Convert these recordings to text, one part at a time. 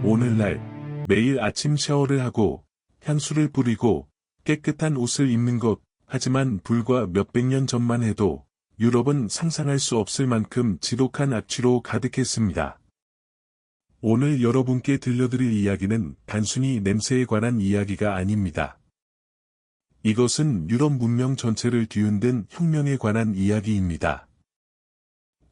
오늘날 매일 아침 샤워를 하고 향수를 뿌리고 깨끗한 옷을 입는 것. 하지만 불과 몇백 년 전만 해도 유럽은 상상할 수 없을 만큼 지독한 악취로 가득했습니다. 오늘 여러분께 들려드릴 이야기는 단순히 냄새에 관한 이야기가 아닙니다. 이것은 유럽 문명 전체를 뒤흔든 혁명에 관한 이야기입니다.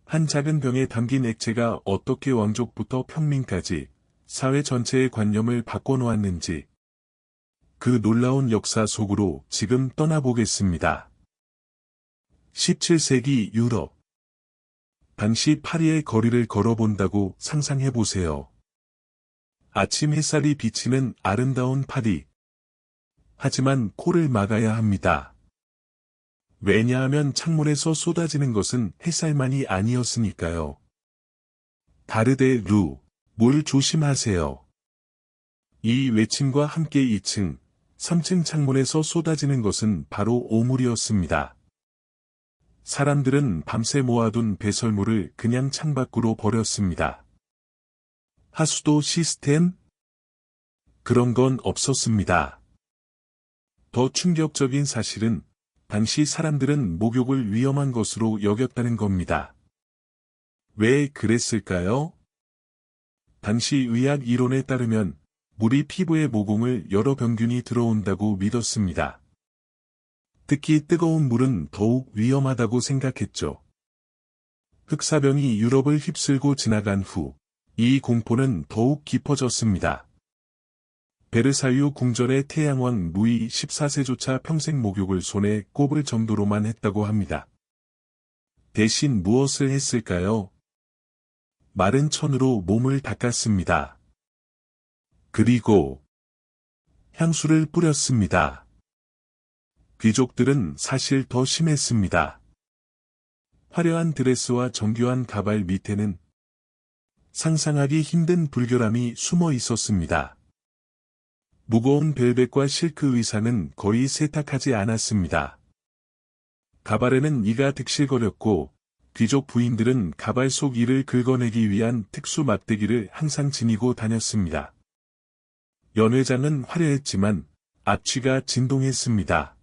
한 작은 병에 담긴 액체가 어떻게 왕족부터 평민까지 사회 전체의 관념을 바꿔놓았는지, 그 놀라운 역사 속으로 지금 떠나보겠습니다. 17세기 유럽. 당시 파리의 거리를 걸어본다고 상상해보세요. 아침 햇살이 비치는 아름다운 파리. 하지만 코를 막아야 합니다. 왜냐하면 창문에서 쏟아지는 것은 햇살만이 아니었으니까요. 가르데 루, 물 조심하세요. 이 외침과 함께 2층, 3층 창문에서 쏟아지는 것은 바로 오물이었습니다. 사람들은 밤새 모아둔 배설물을 그냥 창밖으로 버렸습니다. 하수도 시스템? 그런 건 없었습니다. 더 충격적인 사실은 당시 사람들은 목욕을 위험한 것으로 여겼다는 겁니다. 왜 그랬을까요? 당시 의학 이론에 따르면 물이 피부의 모공을 열어 병균이 들어온다고 믿었습니다. 특히 뜨거운 물은 더욱 위험하다고 생각했죠. 흑사병이 유럽을 휩쓸고 지나간 후, 이 공포는 더욱 깊어졌습니다. 베르사유 궁전의 태양왕 루이 14세조차 평생 목욕을 손에 꼽을 정도로만 했다고 합니다. 대신 무엇을 했을까요? 마른 천으로 몸을 닦았습니다. 그리고 향수를 뿌렸습니다. 귀족들은 사실 더 심했습니다. 화려한 드레스와 정교한 가발 밑에는 상상하기 힘든 불결함이 숨어 있었습니다. 무거운 벨벳과 실크 의상은 거의 세탁하지 않았습니다. 가발에는 이가 득실거렸고, 귀족 부인들은 가발 속 이를 긁어내기 위한 특수 막대기를 항상 지니고 다녔습니다. 연회장은 화려했지만 악취가 진동했습니다.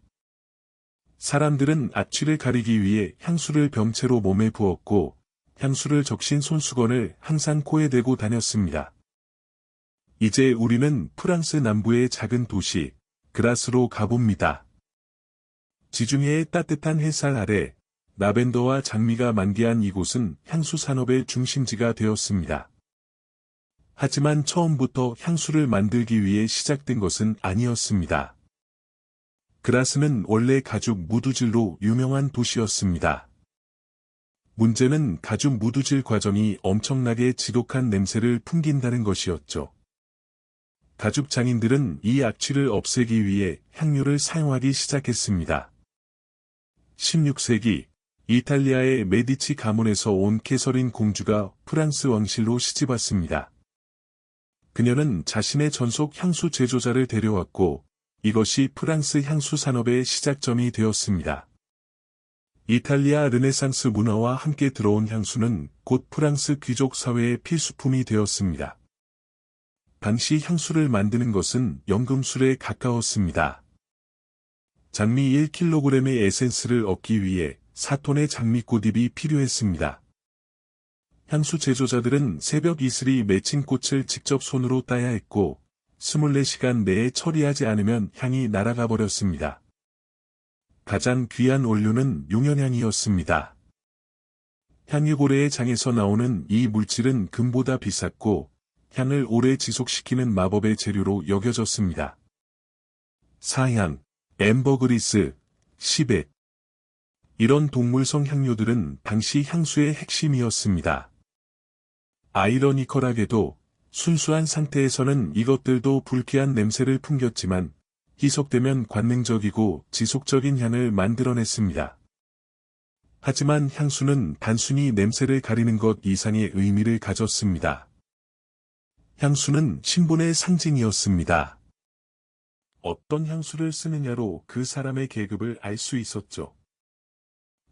사람들은 악취를 가리기 위해 향수를 병채로 몸에 부었고, 향수를 적신 손수건을 항상 코에 대고 다녔습니다. 이제 우리는 프랑스 남부의 작은 도시, 그라스로 가봅니다. 지중해의 따뜻한 햇살 아래, 라벤더와 장미가 만개한 이곳은 향수 산업의 중심지가 되었습니다. 하지만 처음부터 향수를 만들기 위해 시작된 것은 아니었습니다. 그라스는 원래 가죽 무두질로 유명한 도시였습니다. 문제는 가죽 무두질 과정이 엄청나게 지독한 냄새를 풍긴다는 것이었죠. 가죽 장인들은 이 악취를 없애기 위해 향료를 사용하기 시작했습니다. 16세기, 이탈리아의 메디치 가문에서 온 캐서린 공주가 프랑스 왕실로 시집왔습니다. 그녀는 자신의 전속 향수 제조자를 데려왔고, 이것이 프랑스 향수 산업의 시작점이 되었습니다. 이탈리아 르네상스 문화와 함께 들어온 향수는 곧 프랑스 귀족 사회의 필수품이 되었습니다. 당시 향수를 만드는 것은 연금술에 가까웠습니다. 장미 1kg의 에센스를 얻기 위해 4톤의 장미꽃잎이 필요했습니다. 향수 제조자들은 새벽 이슬이 맺힌 꽃을 직접 손으로 따야 했고, 24시간 내에 처리하지 않으면 향이 날아가 버렸습니다. 가장 귀한 원료는 용연향이었습니다. 향유고래의 장에서 나오는 이 물질은 금보다 비쌌고, 향을 오래 지속시키는 마법의 재료로 여겨졌습니다. 사향, 앰버그리스, 시벳. 이런 동물성 향료들은 당시 향수의 핵심이었습니다. 아이러니컬하게도 순수한 상태에서는 이것들도 불쾌한 냄새를 풍겼지만 희석되면 관능적이고 지속적인 향을 만들어냈습니다. 하지만 향수는 단순히 냄새를 가리는 것 이상의 의미를 가졌습니다. 향수는 신분의 상징이었습니다. 어떤 향수를 쓰느냐로 그 사람의 계급을 알 수 있었죠.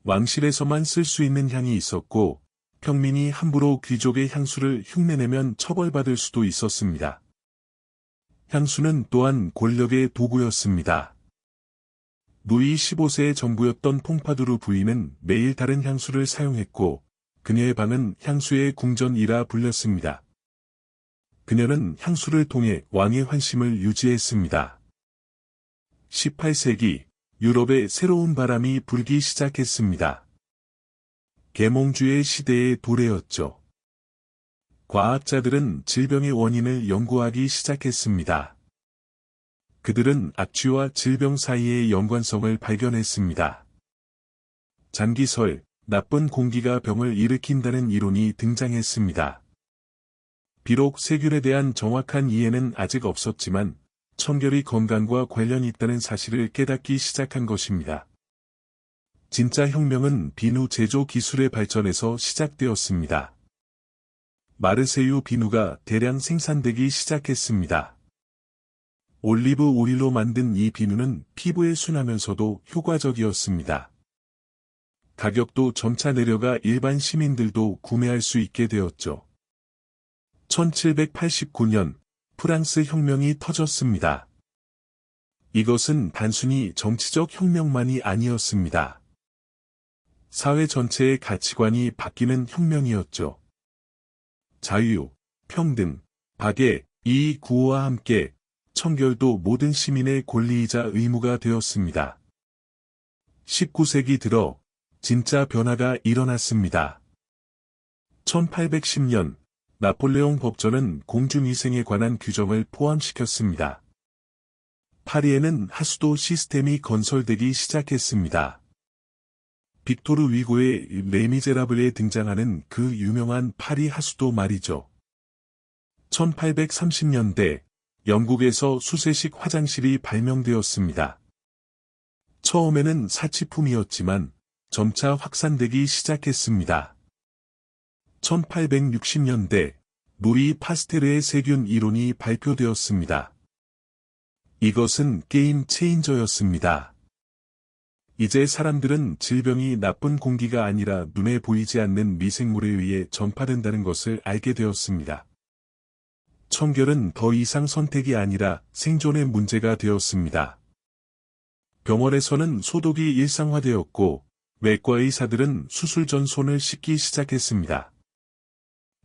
왕실에서만 쓸 수 있는 향이 있었고, 평민이 함부로 귀족의 향수를 흉내내면 처벌받을 수도 있었습니다. 향수는 또한 권력의 도구였습니다. 루이 15세의 정부였던 퐁파두르 부인은 매일 다른 향수를 사용했고, 그녀의 방은 향수의 궁전이라 불렸습니다. 그녀는 향수를 통해 왕의 환심을 유지했습니다. 18세기, 유럽에 새로운 바람이 불기 시작했습니다. 계몽주의 시대의 도래였죠. 과학자들은 질병의 원인을 연구하기 시작했습니다. 그들은 악취와 질병 사이의 연관성을 발견했습니다. 잔기설, 나쁜 공기가 병을 일으킨다는 이론이 등장했습니다. 비록 세균에 대한 정확한 이해는 아직 없었지만, 청결이 건강과 관련이 있다는 사실을 깨닫기 시작한 것입니다. 진짜 혁명은 비누 제조 기술의 발전에서 시작되었습니다. 마르세유 비누가 대량 생산되기 시작했습니다. 올리브 오일로 만든 이 비누는 피부에 순하면서도 효과적이었습니다. 가격도 점차 내려가 일반 시민들도 구매할 수 있게 되었죠. 1789년, 프랑스 혁명이 터졌습니다. 이것은 단순히 정치적 혁명만이 아니었습니다. 사회 전체의 가치관이 바뀌는 혁명이었죠. 자유, 평등, 박애, 이익 구호와 함께 청결도 모든 시민의 권리이자 의무가 되었습니다. 19세기 들어 진짜 변화가 일어났습니다. 1810년 나폴레옹 법전은 공중위생에 관한 규정을 포함시켰습니다. 파리에는 하수도 시스템이 건설되기 시작했습니다. 빅토르 위고의 레미제라블에 등장하는 그 유명한 파리 하수도 말이죠. 1830년대 영국에서 수세식 화장실이 발명되었습니다. 처음에는 사치품이었지만 점차 확산되기 시작했습니다. 1860년대 루이 파스테르의 세균 이론이 발표되었습니다. 이것은 게임 체인저였습니다. 이제 사람들은 질병이 나쁜 공기가 아니라 눈에 보이지 않는 미생물에 의해 전파된다는 것을 알게 되었습니다. 청결은 더 이상 선택이 아니라 생존의 문제가 되었습니다. 병원에서는 소독이 일상화되었고, 외과 의사들은 수술 전 손을 씻기 시작했습니다.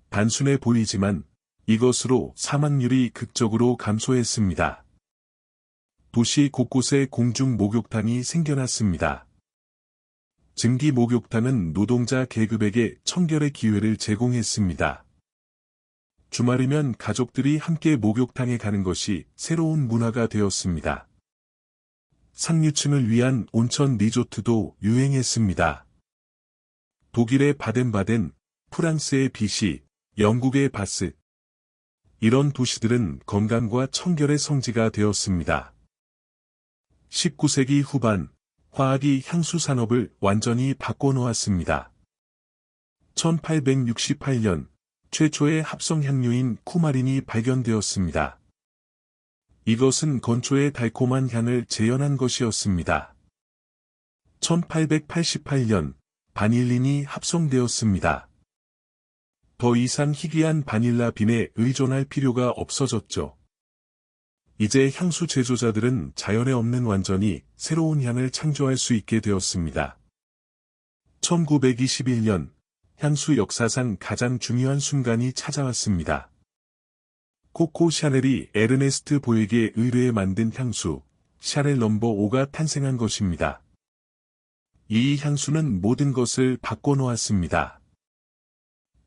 단순해 보이지만 이것으로 사망률이 극적으로 감소했습니다. 도시 곳곳에 공중 목욕탕이 생겨났습니다. 증기 목욕탕은 노동자 계급에게 청결의 기회를 제공했습니다. 주말이면 가족들이 함께 목욕탕에 가는 것이 새로운 문화가 되었습니다. 상류층을 위한 온천 리조트도 유행했습니다. 독일의 바덴바덴, 프랑스의 비시, 영국의 바스. 이런 도시들은 건강과 청결의 성지가 되었습니다. 19세기 후반, 화학이 향수 산업을 완전히 바꿔놓았습니다. 1868년, 최초의 합성 향료인 쿠마린이 발견되었습니다. 이것은 건초의 달콤한 향을 재현한 것이었습니다. 1888년, 바닐린이 합성되었습니다. 더 이상 희귀한 바닐라 빈에 의존할 필요가 없어졌죠. 이제 향수 제조자들은 자연에 없는 완전히 새로운 향을 창조할 수 있게 되었습니다. 1921년, 향수 역사상 가장 중요한 순간이 찾아왔습니다. 코코 샤넬이 에르네스트 보에게 의뢰해 만든 향수, 샤넬 넘버 5가 탄생한 것입니다. 이 향수는 모든 것을 바꿔놓았습니다.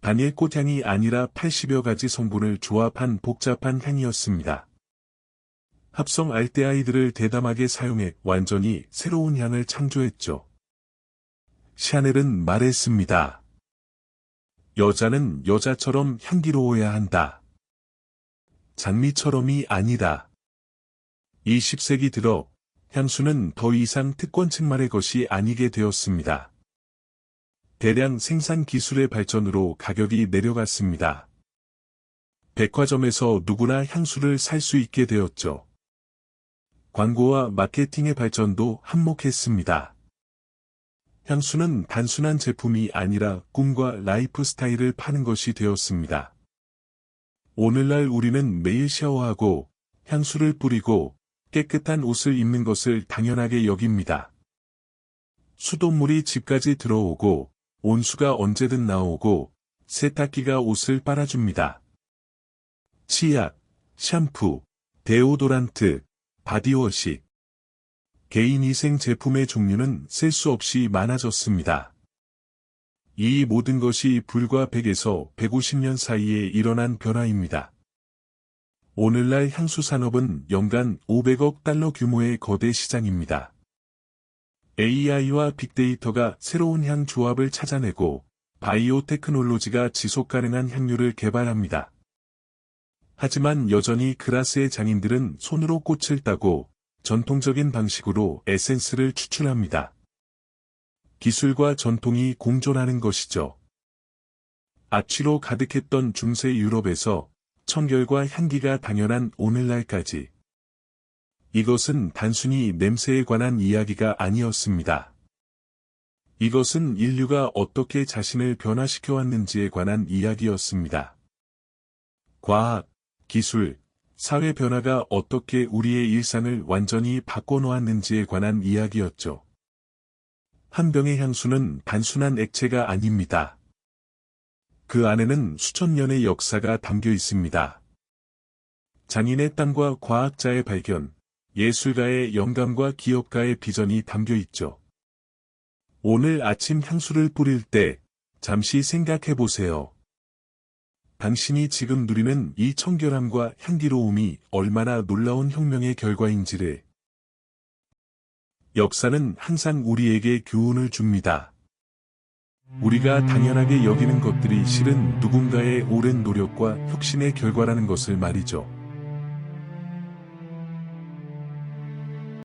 다니엘 꽃향이 아니라 80여 가지 성분을 조합한 복잡한 향이었습니다. 합성 알데하이드를 대담하게 사용해 완전히 새로운 향을 창조했죠. 샤넬은 말했습니다. 여자는 여자처럼 향기로워야 한다. 장미처럼이 아니다. 20세기 들어 향수는 더 이상 특권층만의 것이 아니게 되었습니다. 대량 생산 기술의 발전으로 가격이 내려갔습니다. 백화점에서 누구나 향수를 살 수 있게 되었죠. 광고와 마케팅의 발전도 한몫했습니다. 향수는 단순한 제품이 아니라 꿈과 라이프 스타일을 파는 것이 되었습니다. 오늘날 우리는 매일 샤워하고 향수를 뿌리고 깨끗한 옷을 입는 것을 당연하게 여깁니다. 수돗물이 집까지 들어오고 온수가 언제든 나오고 세탁기가 옷을 빨아줍니다. 치약, 샴푸, 데오도란트, 바디워시. 개인위생 제품의 종류는 셀 수 없이 많아졌습니다. 이 모든 것이 불과 100에서 150년 사이에 일어난 변화입니다. 오늘날 향수 산업은 연간 500억 달러 규모의 거대 시장입니다. AI와 빅데이터가 새로운 향 조합을 찾아내고 바이오 테크놀로지가 지속 가능한 향료를 개발합니다. 하지만 여전히 그라스의 장인들은 손으로 꽃을 따고 전통적인 방식으로 에센스를 추출합니다. 기술과 전통이 공존하는 것이죠. 아취로 가득했던 중세 유럽에서 청결과 향기가 당연한 오늘날까지. 이것은 단순히 냄새에 관한 이야기가 아니었습니다. 이것은 인류가 어떻게 자신을 변화시켜 왔는지에 관한 이야기였습니다. 과학, 기술, 사회 변화가 어떻게 우리의 일상을 완전히 바꿔놓았는지에 관한 이야기였죠. 한 병의 향수는 단순한 액체가 아닙니다. 그 안에는 수천 년의 역사가 담겨 있습니다. 장인의 땀과 과학자의 발견, 예술가의 영감과 기업가의 비전이 담겨 있죠. 오늘 아침 향수를 뿌릴 때 잠시 생각해 보세요. 당신이 지금 누리는 이 청결함과 향기로움이 얼마나 놀라운 혁명의 결과인지를. 역사는 항상 우리에게 교훈을 줍니다. 우리가 당연하게 여기는 것들이 실은 누군가의 오랜 노력과 혁신의 결과라는 것을 말이죠.